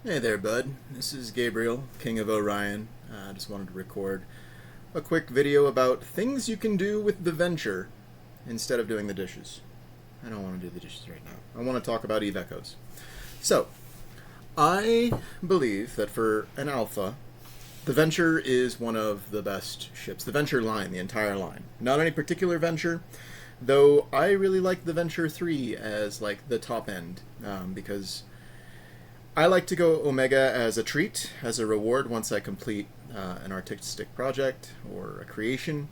Hey there, bud. This is Gabriel, King of Orion. I just wanted to record a quick video about things you can do with the Venture instead of doing the dishes. I don't want to do the dishes right now. I want to talk about Eve Echoes. So, I believe that for an alpha, the Venture is one of the best ships. The Venture line, the entire line. Not any particular Venture, though I really like the Venture 3 as like the top end, because I like to go Omega as a treat, as a reward once I complete an artistic project or a creation.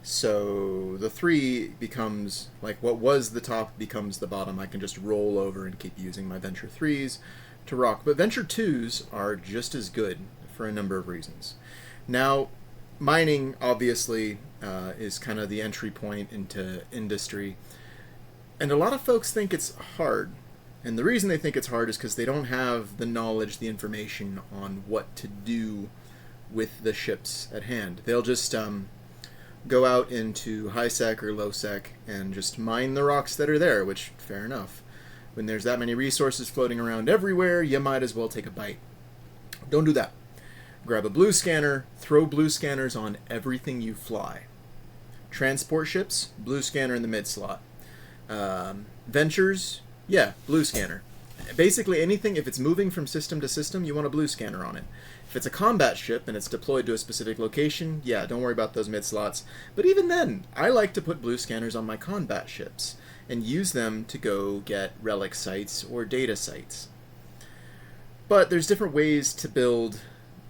So the 3 becomes, like what was the top becomes the bottom. I can just roll over and keep using my Venture 3s to rock. But Venture 2s are just as good for a number of reasons. Now, mining obviously is kind of the entry point into industry. And a lot of folks think it's hard. And the reason they think it's hard is because they don't have the knowledge, the information on what to do with the ships at hand. They'll just go out into high sec or low sec and just mine the rocks that are there, which, fair enough. When there's that many resources floating around everywhere, you might as well take a bite. Don't do that. Grab a blue scanner, throw blue scanners on everything you fly. Transport ships, blue scanner in the mid slot. Ventures, yeah, blue scanner. Basically anything, if it's moving from system to system, you want a blue scanner on it. If it's a combat ship and it's deployed to a specific location, yeah, don't worry about those mid slots. But even then, I like to put blue scanners on my combat ships and use them to go get relic sites or data sites. But there's different ways to build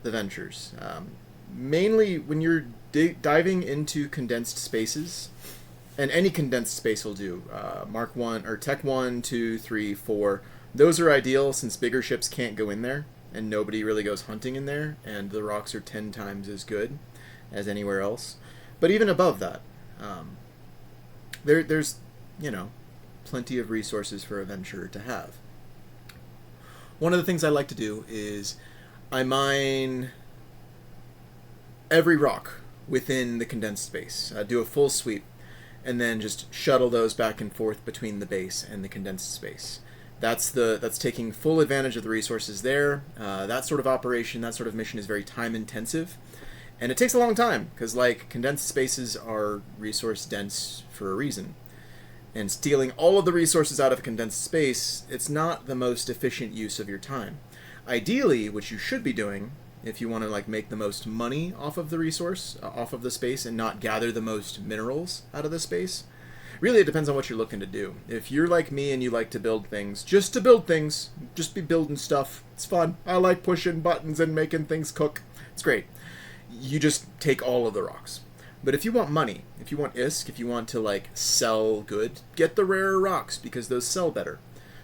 the Ventures. Mainly when you're diving into condensed spaces, and any condensed space will do. Mark 1, or Tech 1, 2, 3, 4. Those are ideal since bigger ships can't go in there, and nobody really goes hunting in there, and the rocks are 10 times as good as anywhere else. But even above that, there's, plenty of resources for a venture to have. One of the things I like to do is I mine every rock within the condensed space. Do a full sweep, and then just shuttle those back and forth between the base and the condensed space. That's taking full advantage of the resources there. That sort of operation, that sort of mission is very time intensive, and it takes a long time because condensed spaces are resource dense for a reason. And stealing all of the resources out of a condensed space, it's not the most efficient use of your time. Ideally, what you should be doing, if you want to make the most money off of the resource, off of the space, and not gather the most minerals out of the space. Really, it depends on what you're looking to do. If you're like me and you like to build things, just to build things, just be building stuff. It's fun. I like pushing buttons and making things cook. It's great. You just take all of the rocks. But if you want money, if you want ISK, if you want to sell good, get the rarer rocks because those sell better.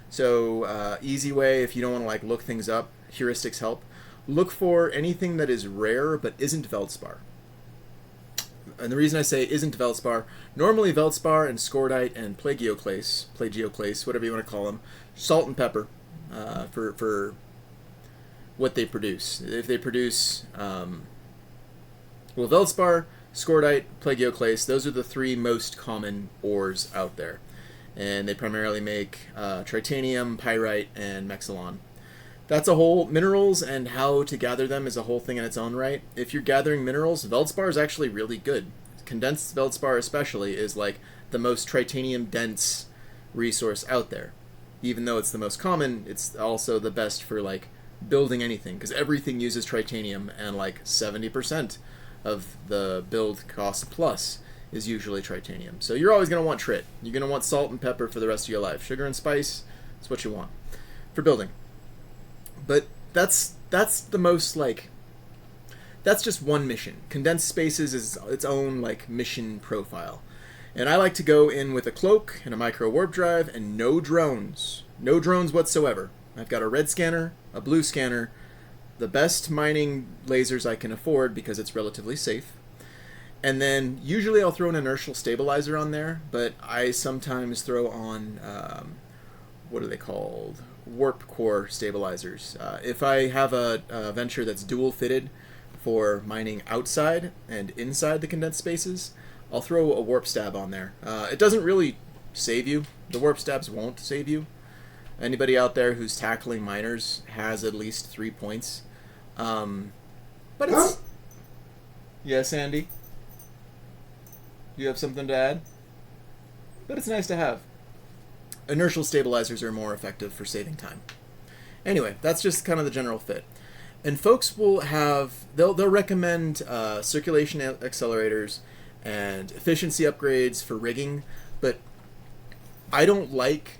So easy way, if you don't want to look things up, heuristics help. Look for anything that is rare but isn't Veldspar. And the reason I say isn't Veldspar, normally Veldspar and Scordite and Plagioclase, whatever you want to call them, salt and pepper for what they produce. If they produce, Veldspar, Scordite, Plagioclase, those are the 3 most common ores out there. And they primarily make tritanium, pyrite, and mexilon. That's a whole, minerals and how to gather them is a whole thing in its own right. If you're gathering minerals, Veldspar is actually really good. Condensed Veldspar especially is the most tritanium dense resource out there. Even though it's the most common, it's also the best for building anything, because everything uses tritanium, and 70% of the build cost plus is usually tritanium. So you're always going to want trit. You're going to want salt and pepper for the rest of your life. Sugar and spice, that's what you want for building. But that's the most that's just one mission. Condensed spaces is its own mission profile. And I like to go in with a cloak and a micro warp drive and no drones. No drones whatsoever. I've got a red scanner, a blue scanner, the best mining lasers I can afford because it's relatively safe. And then usually I'll throw an inertial stabilizer on there, but I sometimes throw on what are they called? Warp core stabilizers. If I have a venture that's dual fitted for mining outside and inside the condensed spaces, I'll throw a warp stab on there. It doesn't really save you. The warp stabs won't save you. Anybody out there who's tackling miners has at least 3 points. But it's... Yes, Andy? You have something to add? But it's nice to have. Inertial stabilizers are more effective for saving time. Anyway, that's just kind of the general fit. And folks will have... They'll recommend circulation accelerators and efficiency upgrades for rigging, but I don't like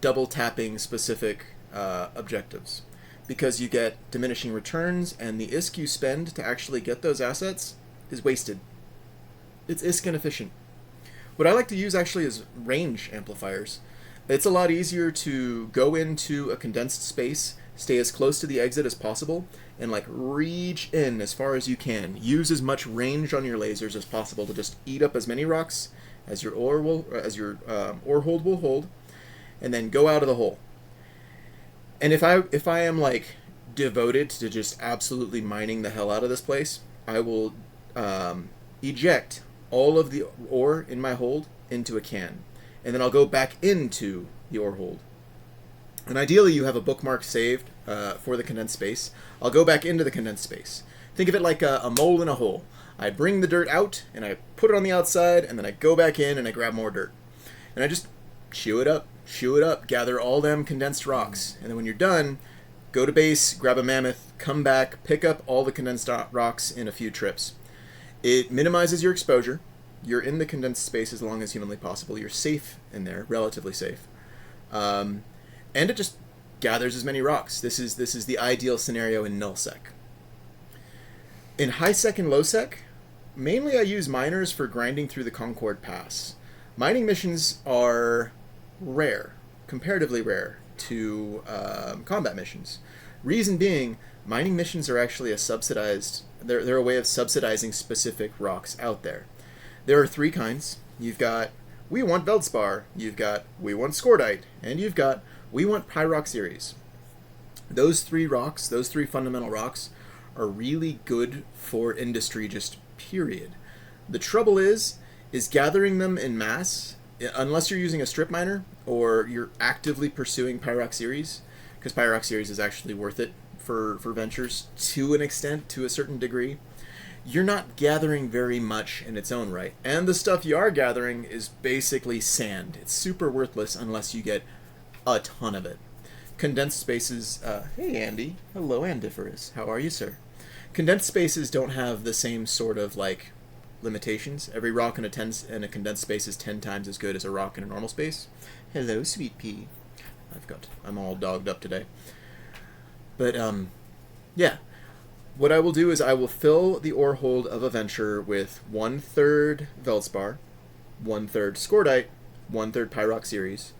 double tapping specific objectives, because you get diminishing returns, and the ISK you spend to actually get those assets is wasted. It's ISK inefficient. What I like to use actually is range amplifiers. It's a lot easier to go into a condensed space, stay as close to the exit as possible, and like reach in as far as you can. Use as much range on your lasers as possible to just eat up as many rocks as your ore hold will hold, and then go out of the hole. And if I am like devoted to just absolutely mining the hell out of this place, I will eject all of the ore in my hold into a can, and then I'll go back into the ore hold. And ideally you have a bookmark saved for the condensed space. I'll go back into the condensed space. Think of it like a mole in a hole. I bring the dirt out, and I put it on the outside, and then I go back in, and I grab more dirt. And I just chew it up, gather all them condensed rocks. And then when you're done, go to base, grab a mammoth, come back, pick up all the condensed rocks in a few trips. It minimizes your exposure. You're in the condensed space as long as humanly possible. You're safe in there, relatively safe. And it just gathers as many rocks. This is the ideal scenario in nullsec. In high sec and low sec, mainly I use miners for grinding through the Concord Pass. Mining missions are rare, comparatively rare, to combat missions. Reason being, mining missions are actually a subsidized... They're a way of subsidizing specific rocks out there. There are 3 kinds. You've got, we want Veldspar, you've got, we want Scordite, and you've got, we want Pyroxeres. Those 3 rocks, those 3 fundamental rocks, are really good for industry, just period. The trouble is gathering them in mass, unless you're using a strip miner, or you're actively pursuing Pyroxeres, because Pyroxeres is actually worth it for ventures to an extent, to a certain degree. You're not gathering very much in its own right. And the stuff you are gathering is basically sand. It's super worthless unless you get a ton of it. Condensed spaces... hey, Andy. Hello, Andiferous. How are you, sir? Condensed spaces don't have the same sort of, like, limitations. Every rock in a condensed space is 10 times as good as a rock in a normal space. Hello, sweet pea. I'm all dogged up today. But, yeah. What I will do is I will fill the ore hold of a venture with 1/3 Veldspar, 1/3 Scordite, 1/3 Pyroxeres,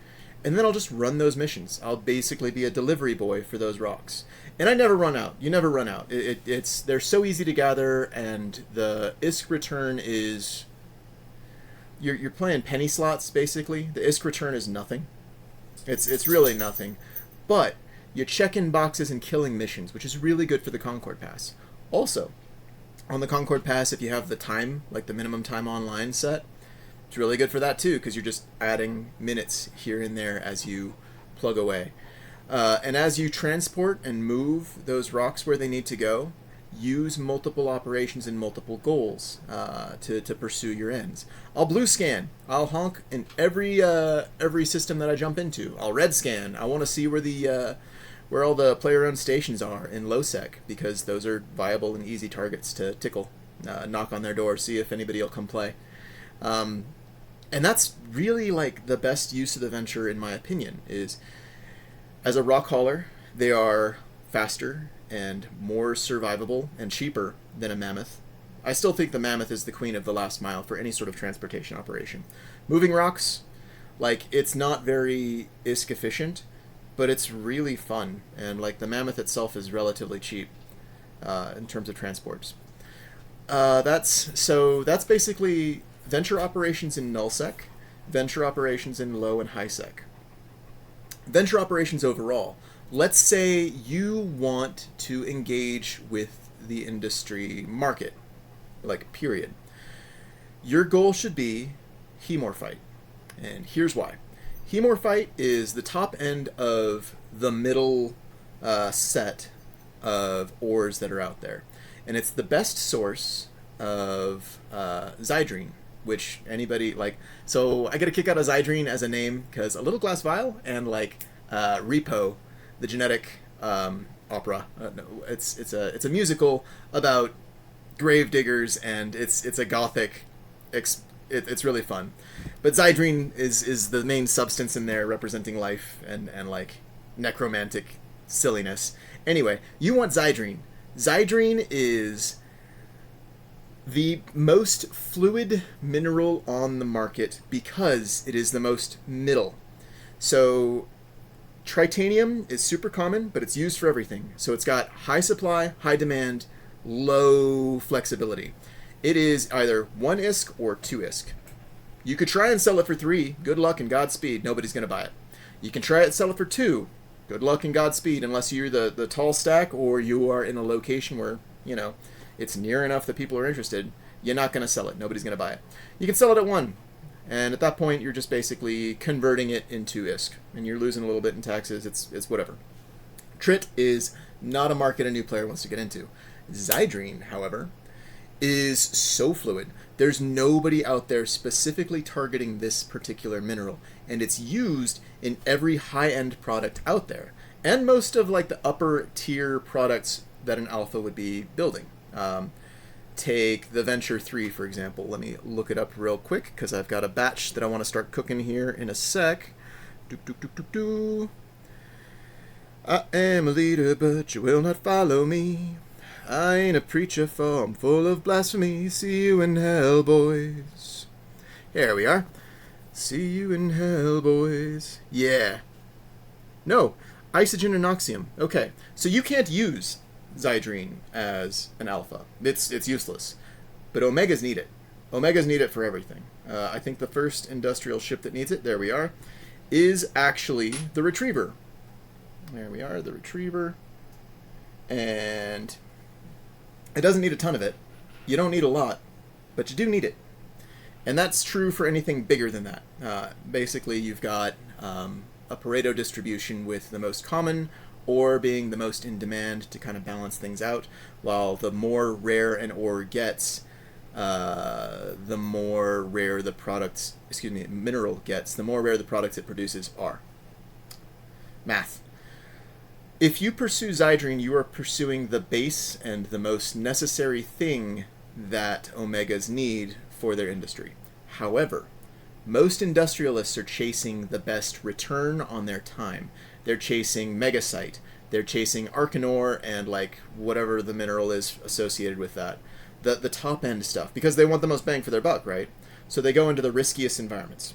and then I'll just run those missions. I'll basically be a delivery boy for those rocks. And I never run out. You never run out. They're so easy to gather, and the ISK return is... You're playing penny slots, basically. The ISK return is nothing. It's really nothing. But you check in boxes and killing missions, which is really good for the Concord Pass. Also, on the Concord Pass, if you have the time, like the minimum time online set, it's really good for that too, because you're just adding minutes here and there as you plug away. And as you transport and move those rocks where they need to go, use multiple operations and multiple goals to pursue your ends. I'll blue scan. I'll honk in every system that I jump into. I'll red scan. I want to see where all the player-owned stations are in low sec, because those are viable and easy targets to tickle, knock on their door, see if anybody will come play. And that's really like the best use of the venture, in my opinion, is as a rock hauler, they are faster and more survivable and cheaper than a mammoth. I still think the mammoth is the queen of the last mile for any sort of transportation operation. Moving rocks, like, it's not very ISK efficient, but it's really fun, and like the mammoth itself is relatively cheap in terms of transports. That's basically venture operations in nullsec, venture operations in low and high sec. Venture operations overall. Let's say you want to engage with the industry market, like, period. Your goal should be Hemorphite, and here's why. Hemorphite is the top end of the middle set of ores that are out there. And it's the best source of Zydrine, which anybody, like... So I get a kick out of Zydrine as a name because a little glass vial and, like, Repo, the genetic opera. No, it's a musical about grave diggers, and it's a gothic... It's really fun. But Zydrine is the main substance in there, representing life and like necromantic silliness. Anyway, you want Zydrine. Zydrine is the most fluid mineral on the market because it is the most middle. So tritanium is super common, but it's used for everything. So it's got high supply, high demand, low flexibility. It is either 1 ISK or 2 ISK. You could try and sell it for 3. Good luck and Godspeed. Nobody's going to buy it. You can try and sell it for 2. Good luck and Godspeed, unless you're the tall stack or you are in a location where, you know, it's near enough that people are interested. You're not going to sell it. Nobody's going to buy it. You can sell it at 1. And at that point, you're just basically converting it into ISK. And you're losing a little bit in taxes. It's whatever. Trit is not a market a new player wants to get into. Zydrine, however, is so fluid. There's nobody out there specifically targeting this particular mineral, and it's used in every high-end product out there, and most of like the upper tier products that an alpha would be building. Take the Venture 3, for example. Let me look it up real quick because I've got a batch that I want to start cooking here in a sec. I am a leader, but you will not follow me. I ain't a preacher, for I'm full of blasphemy. See you in hell, boys. Here we are. See you in hell, boys. Yeah. No, Isogen and Noxium. Okay, so you can't use Zydrine as an alpha. It's useless. But Omegas need it. Omegas need it for everything. I think the first industrial ship that needs it, there we are, is actually the Retriever. There we are, the Retriever. And it doesn't need a ton of it. You don't need a lot, but you do need it. And that's true for anything bigger than that. Basically, you've got a Pareto distribution with the most common ore being the most in demand to kind of balance things out, while the more rare an ore gets, the more rare the products, mineral gets, the more rare the products it produces are. Math. If you pursue Zydrine, you are pursuing the base and the most necessary thing that Omegas need for their industry. However, most industrialists are chasing the best return on their time. They're chasing Megasite. They're chasing Arcanor and like whatever the mineral is associated with that. The top end stuff, because they want the most bang for their buck, right? So they go into the riskiest environments.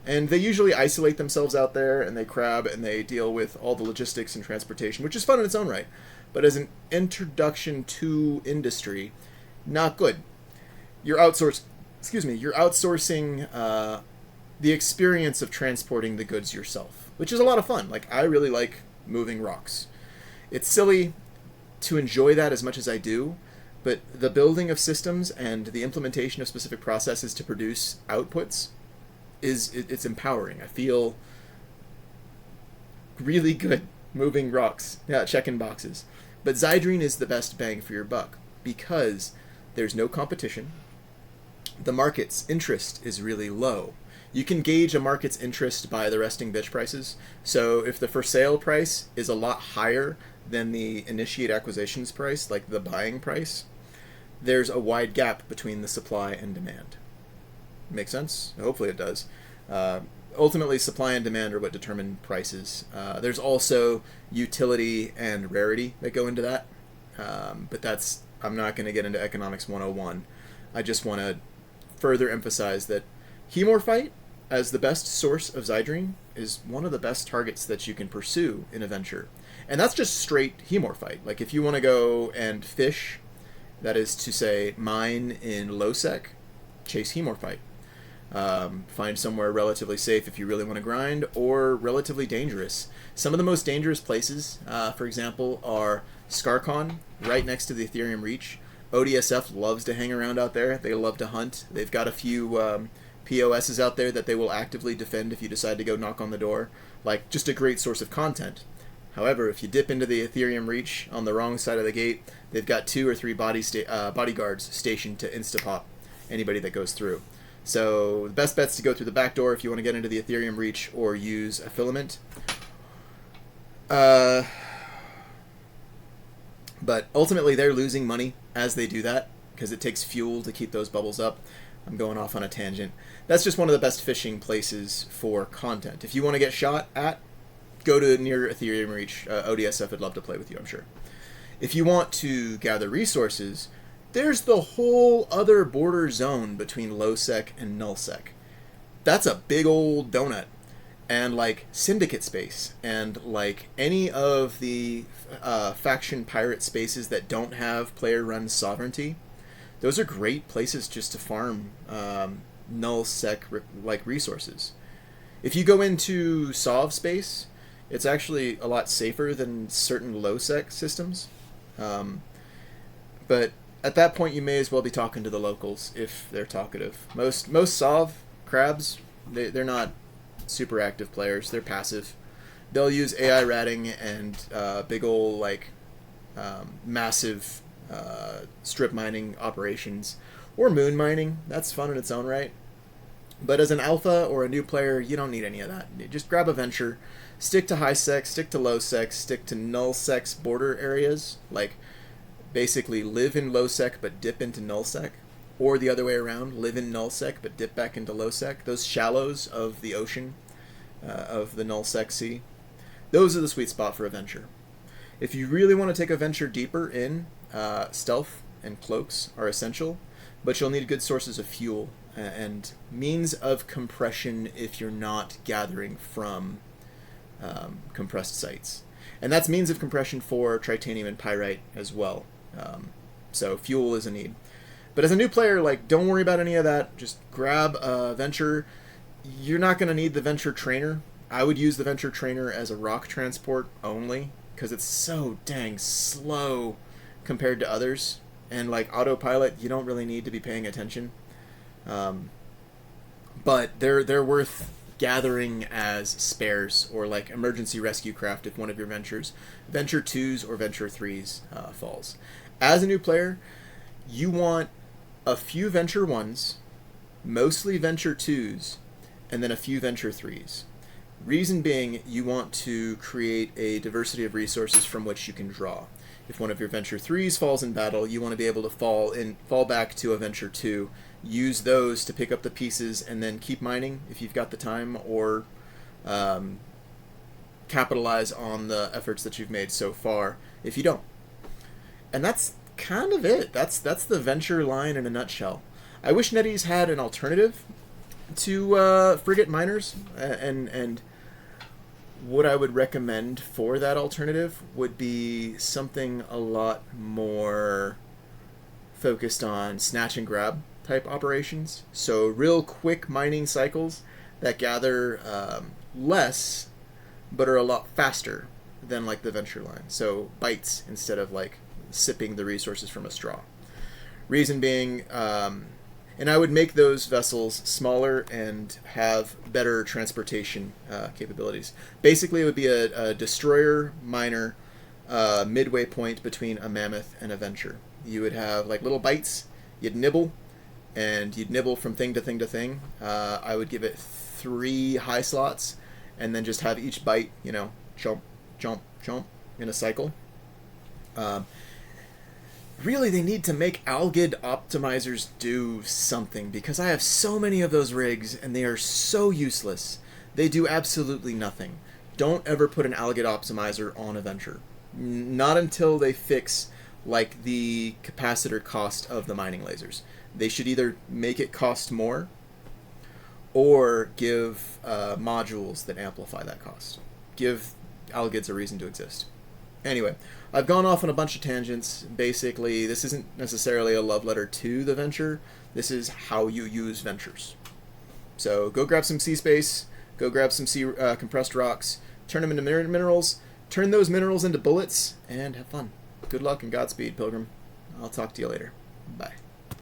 And they usually isolate themselves out there, and they crab, and they deal with all the logistics and transportation, which is fun in its own right. But as an introduction to industry, not good. You're outsourcing the experience of transporting the goods yourself, which is a lot of fun. Like, I really like moving rocks. It's silly to enjoy that as much as I do, but the building of systems and the implementation of specific processes to produce outputs it's empowering. I feel really good moving rocks, checking boxes. But Zydrine is the best bang for your buck because there's no competition. The market's interest is really low. You can gauge a market's interest by the resting bitch prices. So if the for sale price is a lot higher than the initiate acquisitions price, like the buying price, there's a wide gap between the supply and demand. Make sense? Hopefully it does. Ultimately, supply and demand are what determine prices. There's also utility and rarity that go into that. But I'm not going to get into Economics 101. I just want to further emphasize that Hemorphite, as the best source of Zydrine, is one of the best targets that you can pursue in a venture. And that's just straight Hemorphite. Like, if you want to go and fish, that is to say, mine in low sec, chase Hemorphite. Find somewhere relatively safe if you really want to grind, or relatively dangerous. Some of the most dangerous places, for example, are Scarcon, right next to the Ethereum Reach. ODSF loves to hang around out there. They love to hunt. They've got a few POSs out there that they will actively defend if you decide to go knock on the door. Like, just a great source of content. However, if you dip into the Ethereum Reach on the wrong side of the gate, they've got 2 or 3 bodyguards stationed to insta-pop anybody that goes through. So the best bet's to go through the back door if you want to get into the Ethereum Reach, or use a filament. But ultimately they're losing money as they do that, because it takes fuel to keep those bubbles up. I'm going off on a tangent. That's just one of the best fishing places for content. If you want to get shot at, go to near Ethereum Reach. ODSF would love to play with you, I'm sure. If you want to gather resources, there's the whole other border zone between lowsec and nullsec. That's a big old donut. And like syndicate space, and like any of the faction pirate spaces that don't have player-run sovereignty, those are great places just to farm null-sec like resources. If you go into Sov space, it's actually a lot safer than certain low-sec systems. But at that point, you may as well be talking to the locals if they're talkative. Most Sov crabs, they're not super active players. They're passive. They'll use AI ratting and big ol' like massive strip mining operations, or moon mining. That's fun in its own right. But as an alpha or a new player, you don't need any of that. Just grab a venture, stick to high sec, stick to low sec, stick to null sec border areas. Like basically live in low sec but dip into null sec. Or the other way around, live in nullsec but dip back into lowsec. Those shallows of the ocean, of the nullsec sea, those are the sweet spot for a venture. If you really want to take a venture deeper in, stealth and cloaks are essential, but you'll need good sources of fuel and means of compression if you're not gathering from compressed sites. And that's means of compression for titanium and pyrite as well. So fuel is a need. But as a new player, like, don't worry about any of that. Just grab a venture. You're not going to need the venture trainer. I would use the venture trainer as a rock transport only, because it's so dang slow compared to others. And like autopilot, you don't really need to be paying attention. But they're worth gathering as spares, or like emergency rescue craft if one of your ventures, venture 2s or venture 3s falls. As a new player, you want a few venture 1s, mostly venture 2s, and then a few venture 3s. Reason being, you want to create a diversity of resources from which you can draw. If one of your venture 3s falls in battle, you want to be able to fall back to a venture 2, use those to pick up the pieces, and then keep mining if you've got the time, or capitalize on the efforts that you've made so far if you don't. And that's kind of it. That's the venture line in a nutshell. I wish NetEase had an alternative to frigate miners, and what I would recommend for that alternative would be something a lot more focused on snatch and grab type operations. So real quick mining cycles that gather less but are a lot faster than like the venture line. So bites instead of like sipping the resources from a straw. Reason being, and I would make those vessels smaller and have better transportation capabilities. Basically, it would be a destroyer miner midway point between a mammoth and a venture. You would have like little bites, you'd nibble, and you'd nibble from thing to thing to thing. I would give it 3 high slots, and then just have each bite, you know, jump, jump, jump in a cycle. Really, they need to make Algid optimizers do something, because I have so many of those rigs and they are so useless. They do absolutely nothing. Don't ever put an Algid optimizer on a venture. Not until they fix like the capacitor cost of the mining lasers. They should either make it cost more or give modules that amplify that cost. Give Algids a reason to exist. Anyway, I've gone off on a bunch of tangents. Basically, this isn't necessarily a love letter to the venture. This is how you use ventures. So go grab some sea space, go grab some sea compressed rocks, turn them into minerals, turn those minerals into bullets, and have fun. Good luck and Godspeed, Pilgrim. I'll talk to you later. Bye.